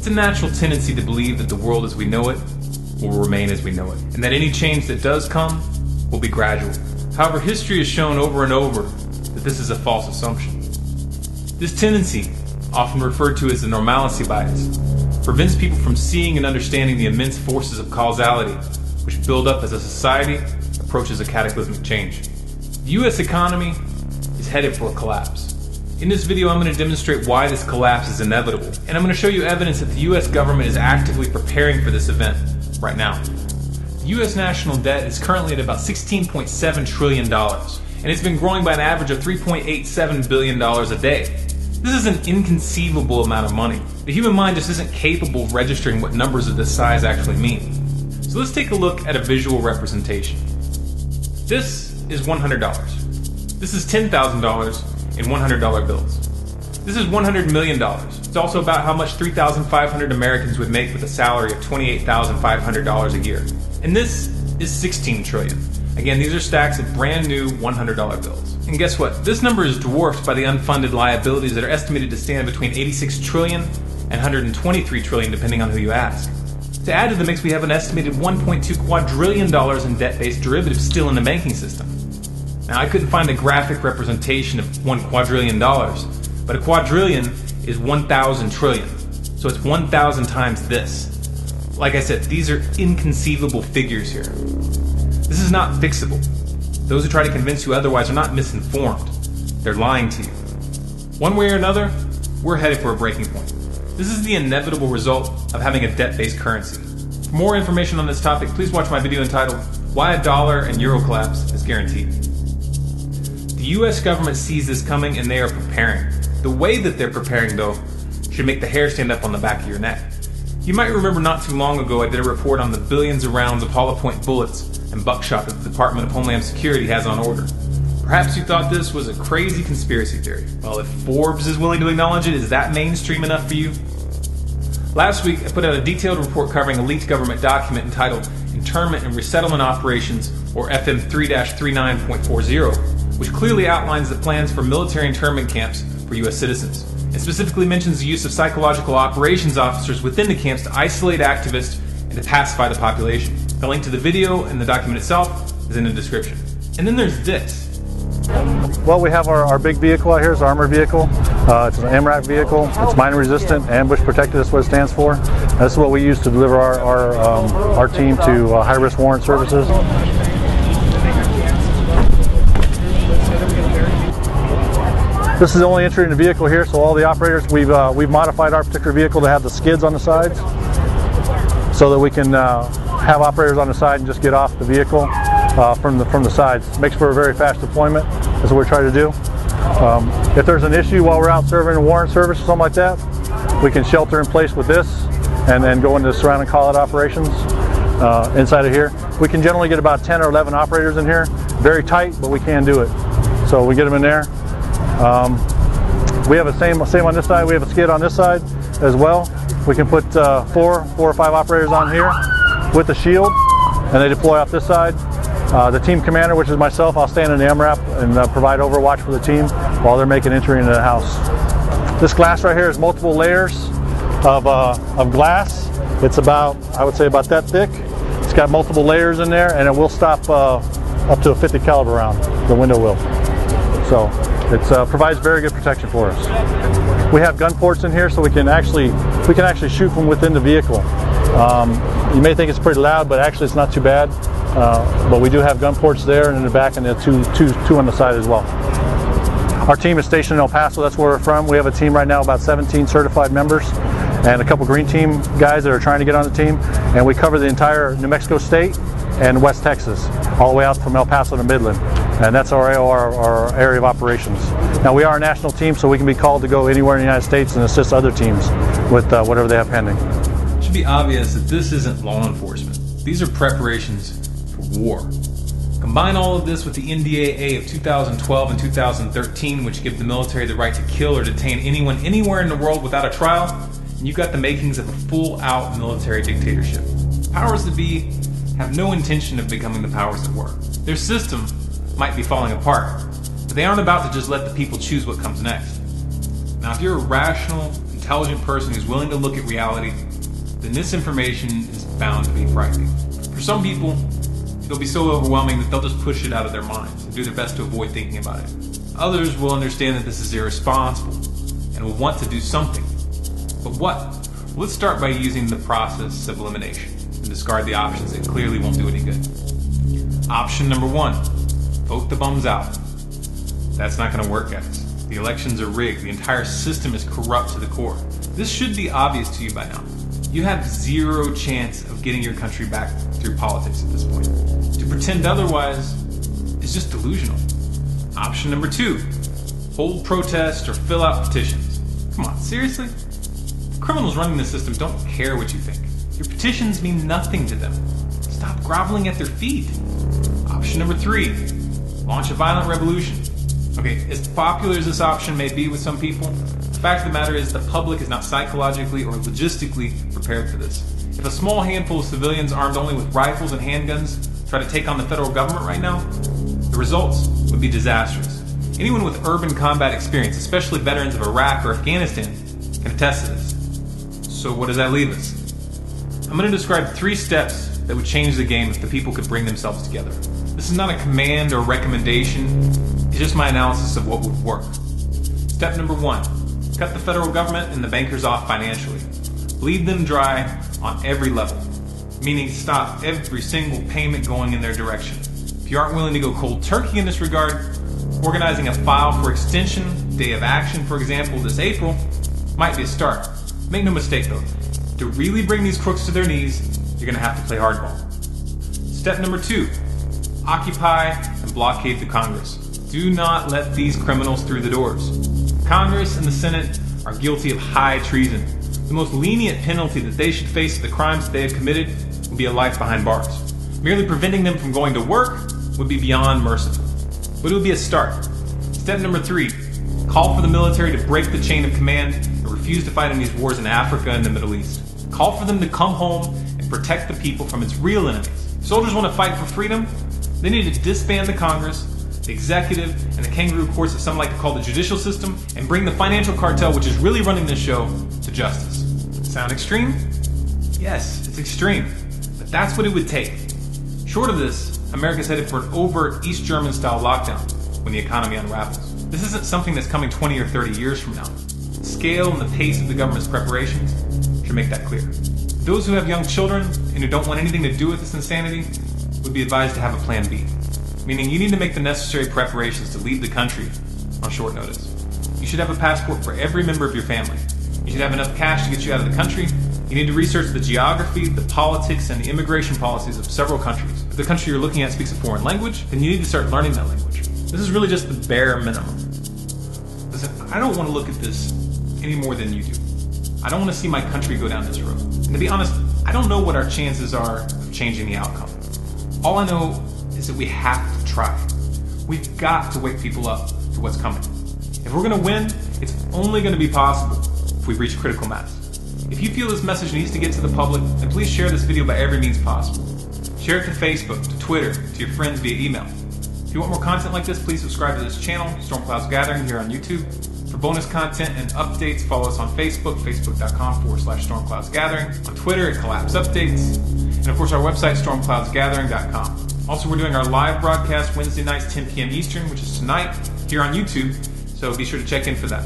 It's a natural tendency to believe that the world as we know it will remain as we know it, and that any change that does come will be gradual. However, history has shown over and over that this is a false assumption. This tendency, often referred to as the normality bias, prevents people from seeing and understanding the immense forces of causality which build up as a society approaches a cataclysmic change. The U.S. economy is headed for a collapse. In this video, I'm going to demonstrate why this collapse is inevitable, and I'm going to show you evidence that the U.S. government is actively preparing for this event right now. The U.S. national debt is currently at about $16.7 trillion, and it's been growing by an average of $3.87 billion a day. This is an inconceivable amount of money. The human mind just isn't capable of registering what numbers of this size actually mean. So let's take a look at a visual representation. This is $100. This is $10,000 in $100 bills. This is $100 million. It's also about how much 3,500 Americans would make with a salary of $28,500 a year. And this is 16 trillion. Again, these are stacks of brand new $100 bills. And guess what? This number is dwarfed by the unfunded liabilities that are estimated to stand between 86 trillion and 123 trillion, depending on who you ask. To add to the mix, we have an estimated $1.2 quadrillion in debt-based derivatives still in the banking system. Now, I couldn't find a graphic representation of $1 quadrillion, but a quadrillion is 1,000 trillion. So it's 1,000 times this. Like I said, these are inconceivable figures here. This is not fixable. Those who try to convince you otherwise are not misinformed. They're lying to you. One way or another, we're headed for a breaking point. This is the inevitable result of having a debt-based currency. For more information on this topic, please watch my video entitled Why a Dollar and Euro Collapse is Guaranteed. The US government sees this coming and they are preparing. The way that they're preparing, though, should make the hair stand up on the back of your neck. You might remember not too long ago I did a report on the billions of rounds of hollow point bullets and buckshot that the Department of Homeland Security has on order. Perhaps you thought this was a crazy conspiracy theory. Well, if Forbes is willing to acknowledge it, is that mainstream enough for you? Last week, I put out a detailed report covering a leaked government document entitled Internment and Resettlement Operations, or FM 3-39.40, which clearly outlines the plans for military internment camps for U.S. citizens, and specifically mentions the use of psychological operations officers within the camps to isolate activists and to pacify the population. A link to the video and the document itself is in the description. And then there's this. Well, we have our big vehicle out here. It's an armored vehicle. It's an MRAP vehicle. It's mine resistant, ambush protected. That's what it stands for. This is what we use to deliver our team to high-risk warrant services. This is the only entry in the vehicle here, so all the operators, we've modified our particular vehicle to have the skids on the sides so that we can have operators on the side and just get off the vehicle from the sides. It makes for a very fast deployment. That's what we're trying to do. If there's an issue while we're out serving a warrant service or something like that, we can shelter in place with this and then go into surround and call out operations inside of here. We can generally get about 10 or 11 operators in here. Very tight, but we can do it. So we get them in there. We have the same on this side. We have a skid on this side as well. We can put four or five operators on here with a shield, and they deploy off this side. The team commander, which is myself, I'll stand in the MRAP and provide overwatch for the team while they're making entry into the house. This glass right here is multiple layers of glass. It's about, I would say, about that thick. It's got multiple layers in there, and it will stop up to a 50 caliber round. The window will. So it provides very good protection for us. We have gun ports in here, so we can actually shoot from within the vehicle. You may think it's pretty loud, but actually it's not too bad. But we do have gun ports there and in the back, and there are two on the side as well. Our team is stationed in El Paso. That's where we're from. We have a team right now, about 17 certified members, and a couple green team guys that are trying to get on the team. And we cover the entire New Mexico state and West Texas, all the way out from El Paso to Midland. And that's our area of operations. Now, we are a national team, so we can be called to go anywhere in the United States and assist other teams with whatever they have pending. It should be obvious that this isn't law enforcement. These are preparations for war. Combine all of this with the NDAA of 2012 and 2013, which give the military the right to kill or detain anyone anywhere in the world without a trial, and you've got the makings of a full-out military dictatorship. Powers that be have no intention of becoming the powers that were. Their system might be falling apart, but they aren't about to just let the people choose what comes next. Now, if you're a rational, intelligent person who's willing to look at reality, then this information is bound to be frightening. For some people, it'll be so overwhelming that they'll just push it out of their minds and do their best to avoid thinking about it. Others will understand that this is irresponsible and will want to do something. But what? Well, let's start by using the process of elimination and discard the options that clearly won't do any good. Option number 1, vote the bums out. That's not going to work, guys. The elections are rigged. The entire system is corrupt to the core. This should be obvious to you by now. You have zero chance of getting your country back through politics at this point. To pretend otherwise is just delusional. Option number 2, hold protests or fill out petitions. Come on, seriously? The criminals running the system don't care what you think. Your petitions mean nothing to them. Stop groveling at their feet. Option number 3, launch a violent revolution. Okay, as popular as this option may be with some people, the fact of the matter is the public is not psychologically or logistically prepared for this. If a small handful of civilians armed only with rifles and handguns try to take on the federal government right now, the results would be disastrous. Anyone with urban combat experience, especially veterans of Iraq or Afghanistan, can attest to this. So what does that leave us? I'm going to describe 3 steps that would change the game if the people could bring themselves together. This is not a command or recommendation, it's just my analysis of what would work. Step number 1, cut the federal government and the bankers off financially. Bleed them dry on every level, meaning stop every single payment going in their direction. If you aren't willing to go cold turkey in this regard, organizing a file for extension, day of action, for example, this April, might be a start. Make no mistake though, to really bring these crooks to their knees, you're going to have to play hardball. Step number 2, occupy and blockade the Congress. Do not let these criminals through the doors. Congress and the Senate are guilty of high treason. The most lenient penalty that they should face for the crimes that they have committed would be a life behind bars. Merely preventing them from going to work would be beyond merciful. But it would be a start. Step number 3, call for the military to break the chain of command and refuse to fight in these wars in Africa and the Middle East. Call for them to come home and protect the people from its real enemies. If soldiers want to fight for freedom, they need to disband the Congress, the executive, and the kangaroo courts that some like to call the judicial system, and bring the financial cartel, which is really running this show, to justice. Sound extreme? Yes, it's extreme. But that's what it would take. Short of this, America's headed for an overt East German-style lockdown when the economy unravels. This isn't something that's coming 20 or 30 years from now. The scale and the pace of the government's preparations should make that clear. Those who have young children and who don't want anything to do with this insanity would be advised to have a plan B, meaning you need to make the necessary preparations to leave the country on short notice. You should have a passport for every member of your family. You should have enough cash to get you out of the country. You need to research the geography, the politics, and the immigration policies of several countries. If the country you're looking at speaks a foreign language, then you need to start learning that language. This is really just the bare minimum. Listen, I don't want to look at this any more than you do. I don't want to see my country go down this road. And to be honest, I don't know what our chances are of changing the outcome. All I know is that we have to try. We've got to wake people up to what's coming. If we're going to win, it's only going to be possible if we reach critical mass. If you feel this message needs to get to the public, then please share this video by every means possible. Share it to Facebook, to Twitter, to your friends via email. If you want more content like this, please subscribe to this channel, Storm Clouds Gathering, here on YouTube. For bonus content and updates, follow us on Facebook, facebook.com/stormcloudsgathering. On Twitter at Collapse Updates. And of course our website, stormcloudsgathering.com. Also, we're doing our live broadcast Wednesday nights, 10 p.m. Eastern, which is tonight, here on YouTube. So be sure to check in for that.